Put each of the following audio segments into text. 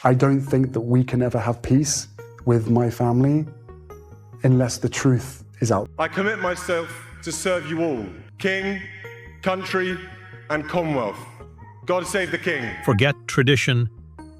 I don't think that we can ever have peace with my family unless the truth is out. I commit myself to serve you all, King, country, and Commonwealth. God save the King. Forget tradition.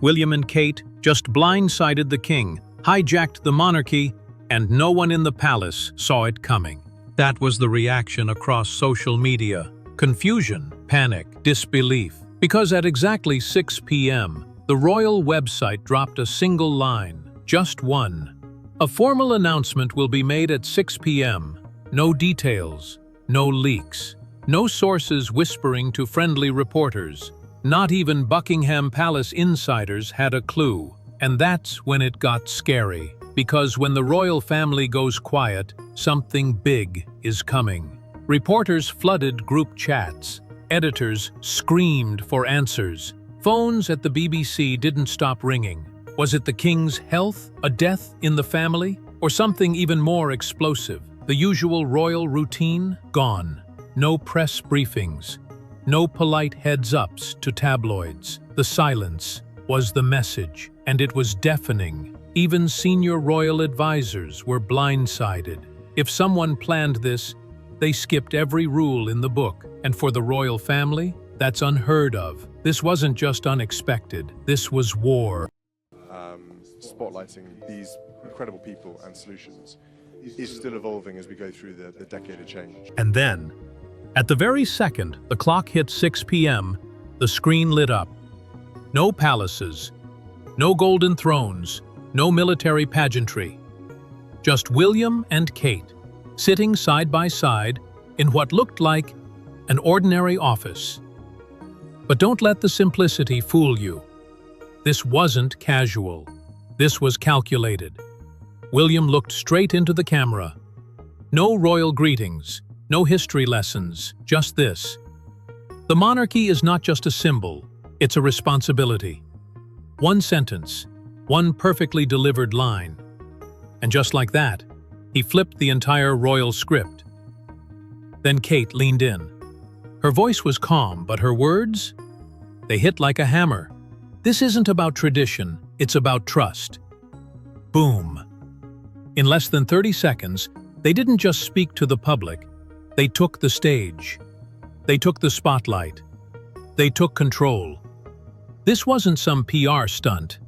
William and Kate just blindsided the king, hijacked the monarchy, and no one in the palace saw it coming. That was the reaction across social media. Confusion, panic, disbelief. Because at exactly 6 p.m., the royal website dropped a single line, just one. A formal announcement will be made at 6 p.m. No details, no leaks, no sources whispering to friendly reporters. Not even Buckingham Palace insiders had a clue. And that's when it got scary. Because when the royal family goes quiet, something big is coming. Reporters flooded group chats. Editors screamed for answers. Phones at the BBC didn't stop ringing. Was it the king's health, a death in the family, or something even more explosive? The usual royal routine? Gone. No press briefings. No polite heads-ups to tabloids. The silence was the message, and it was deafening. Even senior royal advisors were blindsided. If someone planned this, they skipped every rule in the book. And for the royal family, that's unheard of. This wasn't just unexpected. This was war. Spotlighting these incredible people and solutions is still evolving as we go through the decade of change. And then, at the very second the clock hit 6 p.m., the screen lit up. No palaces, no golden thrones, no military pageantry. Just William and Kate, sitting side by side in what looked like an ordinary office. But don't let the simplicity fool you. This wasn't casual. This was calculated. William looked straight into the camera. No royal greetings, no history lessons, just this. The monarchy is not just a symbol, it's a responsibility. One sentence, one perfectly delivered line. And just like that, he flipped the entire royal script. Then Kate leaned in. Her voice was calm, but her words? They hit like a hammer. This isn't about tradition, it's about trust. Boom. In less than 30 seconds, they didn't just speak to the public. They took the stage. They took the spotlight. They took control. This wasn't some PR stunt.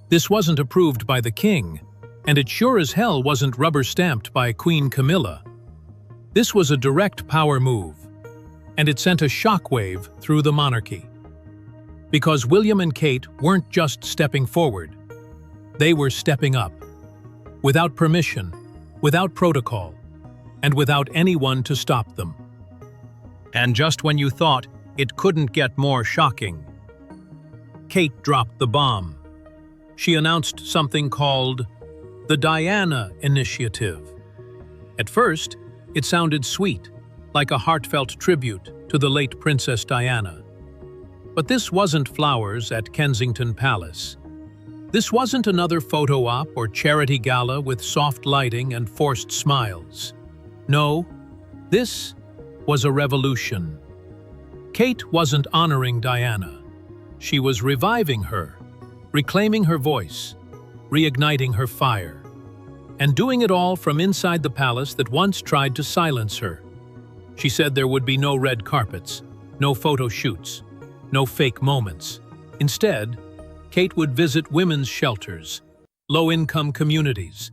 This wasn't approved by the king, and it sure as hell wasn't rubber-stamped by Queen Camilla. This was a direct power move, and it sent a shockwave through the monarchy. Because William and Kate weren't just stepping forward. They were stepping up. Without permission, without protocol, and without anyone to stop them. And just when you thought it couldn't get more shocking, Kate dropped the bomb. She announced something called the Diana Initiative. At first, it sounded sweet, like a heartfelt tribute to the late Princess Diana. But this wasn't flowers at Kensington Palace. This wasn't another photo op or charity gala with soft lighting and forced smiles. No, this was a revolution. Kate wasn't honoring Diana. She was reviving her, reclaiming her voice, reigniting her fire, and doing it all from inside the palace that once tried to silence her. She said there would be no red carpets, no photo shoots, no fake moments. Instead, Kate would visit women's shelters, low-income communities.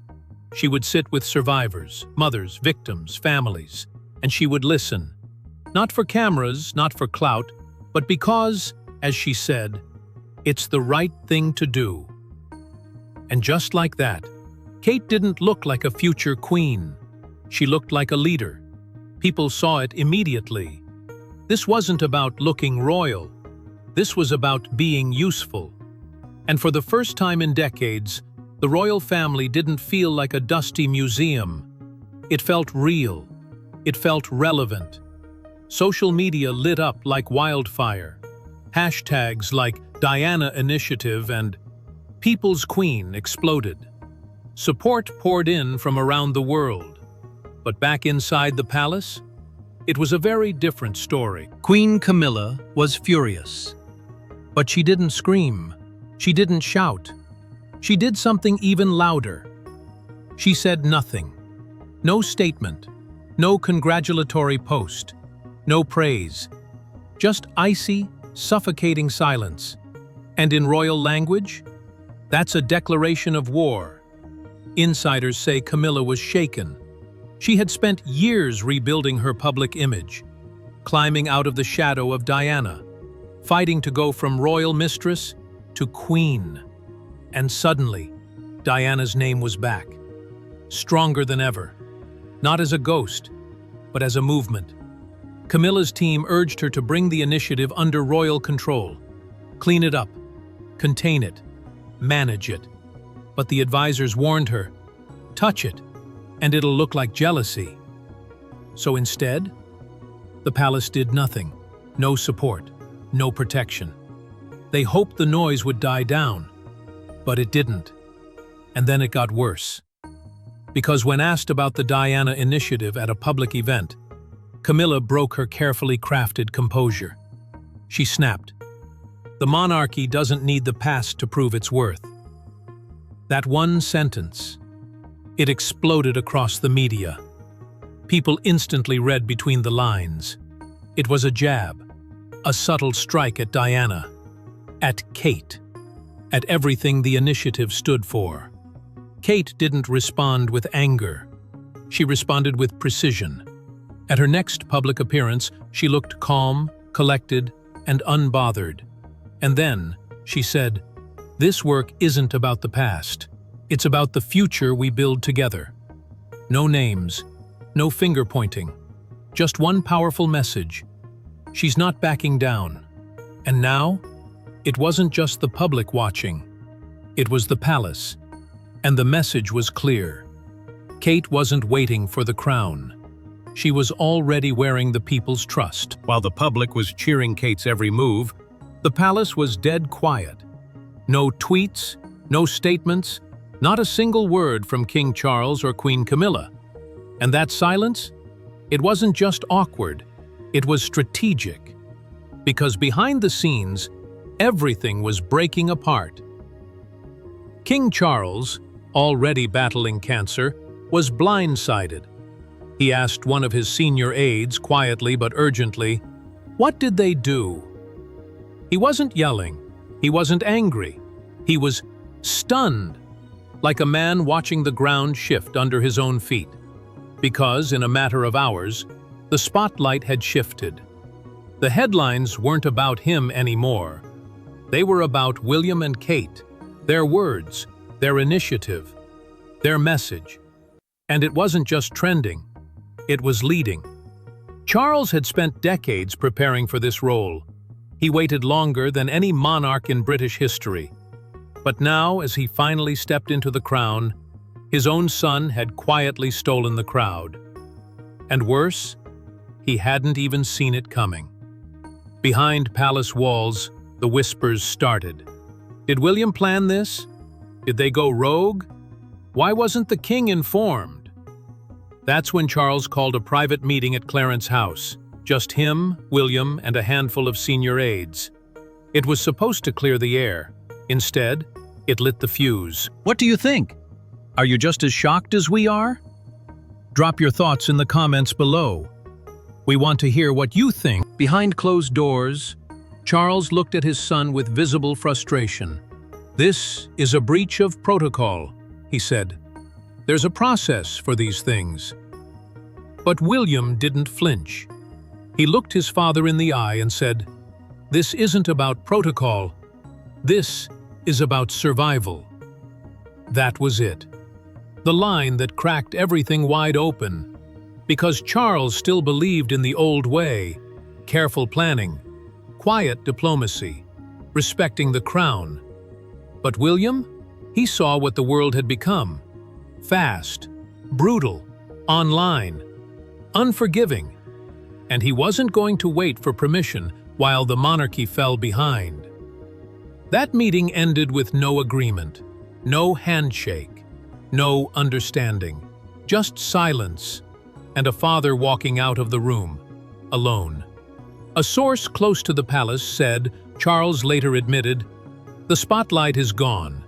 She would sit with survivors, mothers, victims, families, and she would listen. Not for cameras, not for clout, but because, as she said, it's the right thing to do. And just like that, Kate didn't look like a future queen. She looked like a leader. People saw it immediately. This wasn't about looking royal. This was about being useful. And for the first time in decades, the royal family didn't feel like a dusty museum. It felt real. It felt relevant. Social media lit up like wildfire. Hashtags like Diana Initiative and People's Queen exploded. Support poured in from around the world. But back inside the palace, it was a very different story. Queen Camilla was furious. But she didn't scream. She didn't shout. She did something even louder. She said nothing. No statement. No congratulatory post. No praise. Just icy, suffocating silence. And in royal language, that's a declaration of war. Insiders say Camilla was shaken. She had spent years rebuilding her public image, climbing out of the shadow of Diana, fighting to go from royal mistress to queen. And suddenly, Diana's name was back, stronger than ever, not as a ghost, but as a movement. Camilla's team urged her to bring the initiative under royal control, clean it up, contain it, manage it. But the advisors warned her, touch it, and it'll look like jealousy. So instead, the palace did nothing, no support, no protection. They hoped the noise would die down, but it didn't. And then it got worse. Because when asked about the Diana initiative at a public event, Camilla broke her carefully crafted composure. She snapped, "The monarchy doesn't need the past to prove its worth." That one sentence, it exploded across the media. People instantly read between the lines. It was a jab, a subtle strike at Diana, at Kate, at everything the initiative stood for. Kate didn't respond with anger. She responded with precision. At her next public appearance, she looked calm, collected, and unbothered. And then, she said, "This work isn't about the past. It's about the future we build together." No names, no finger-pointing, just one powerful message. She's not backing down. And now, it wasn't just the public watching. It was the palace. And the message was clear. Kate wasn't waiting for the crown. She was already wearing the people's trust. While the public was cheering Kate's every move, the palace was dead quiet. No tweets, no statements, not a single word from King Charles or Queen Camilla. And that silence? It wasn't just awkward, it was strategic. Because behind the scenes, everything was breaking apart. King Charles, already battling cancer, was blindsided. He asked one of his senior aides quietly but urgently, "What did they do?" He wasn't yelling. He wasn't angry. He was stunned, like a man watching the ground shift under his own feet. Because, in a matter of hours, the spotlight had shifted. The headlines weren't about him anymore. They were about William and Kate, their words, their initiative, their message. And it wasn't just trending. It was leading. Charles had spent decades preparing for this role. He waited longer than any monarch in British history. But now, as he finally stepped into the crown, his own son had quietly stolen the crowd. And worse, he hadn't even seen it coming. Behind palace walls, the whispers started. Did William plan this? Did they go rogue? Why wasn't the king informed? That's when Charles called a private meeting at Clarence House. Just him, William, and a handful of senior aides. It was supposed to clear the air. Instead, it lit the fuse. What do you think? Are you just as shocked as we are? Drop your thoughts in the comments below. We want to hear what you think. Behind closed doors, Charles looked at his son with visible frustration. "This is a breach of protocol," he said. "There's a process for these things." But William didn't flinch. He looked his father in the eye and said, "This isn't about protocol. This is about survival." That was it. The line that cracked everything wide open. Because Charles still believed in the old way, careful planning, quiet diplomacy, respecting the crown. But William, he saw what the world had become. Fast, brutal, online, unforgiving. And he wasn't going to wait for permission while the monarchy fell behind. That meeting ended with no agreement, no handshake, no understanding, just silence, and a father walking out of the room, alone. A source close to the palace said, Charles later admitted, The spotlight is gone,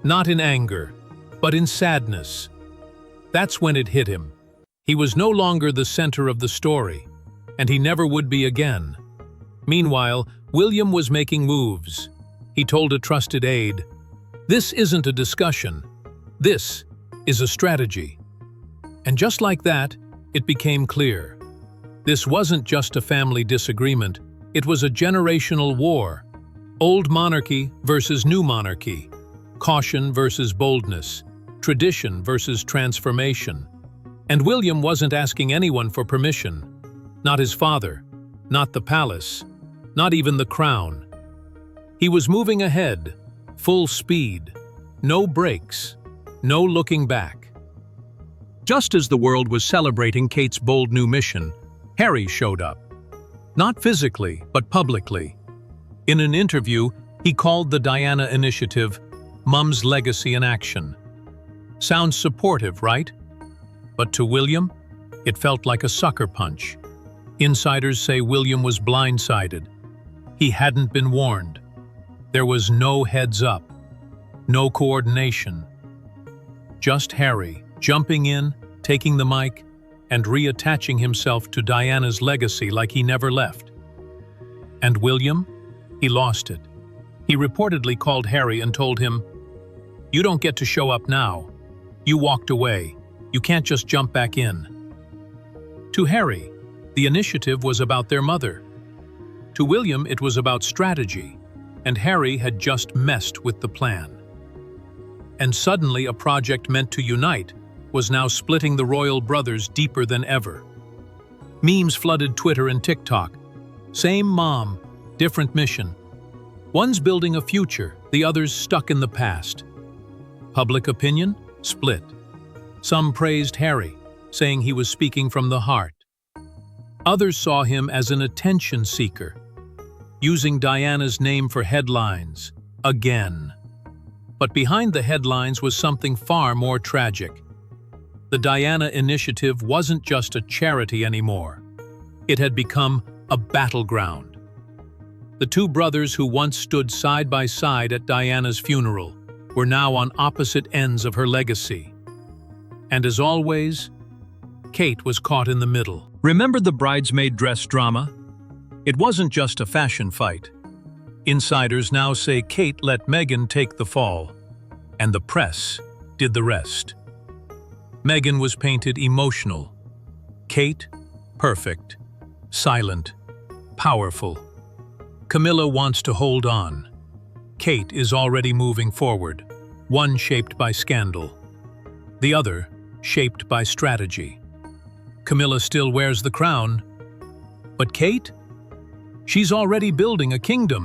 not in anger, but in sadness. That's when it hit him. He was no longer the center of the story, and he never would be again. Meanwhile, William was making moves. He told a trusted aide, "This isn't a discussion. This is a strategy." And just like that, it became clear. This wasn't just a family disagreement, it was a generational war. Old monarchy versus new monarchy, caution versus boldness, tradition versus transformation. And William wasn't asking anyone for permission. Not his father, not the palace, not even the crown. He was moving ahead, full speed, no brakes, no looking back. Just as the world was celebrating Kate's bold new mission, Harry showed up. Not physically, but publicly. In an interview, he called the Diana initiative "Mum's Legacy in Action." Sounds supportive, right? But to William, it felt like a sucker punch. Insiders say William was blindsided. He hadn't been warned. There was no heads up, no coordination. Just Harry jumping in, taking the mic, and reattaching himself to Diana's legacy like he never left. And William? He lost it. He reportedly called Harry and told him, "You don't get to show up now. You walked away. You can't just jump back in." To Harry, the initiative was about their mother. To William, it was about strategy, and Harry had just messed with the plan. And suddenly a project meant to unite was now splitting the royal brothers deeper than ever. Memes flooded Twitter and TikTok. Same mom, different mission. One's building a future, the other's stuck in the past. Public opinion? Split. Some praised Harry, saying he was speaking from the heart. Others saw him as an attention seeker, using Diana's name for headlines, again. But behind the headlines was something far more tragic. The Diana initiative wasn't just a charity anymore. It had become a battleground. The two brothers who once stood side by side at Diana's funeral were now on opposite ends of her legacy. And as always, Kate was caught in the middle. Remember the bridesmaid dress drama? It wasn't just a fashion fight. Insiders now say Kate let Meghan take the fall, and the press did the rest. Meghan was painted emotional. Kate, perfect, silent, powerful. Camilla wants to hold on. Kate is already moving forward, one shaped by scandal, the other shaped by strategy. Camilla still wears the crown, but Kate? She's already building a kingdom.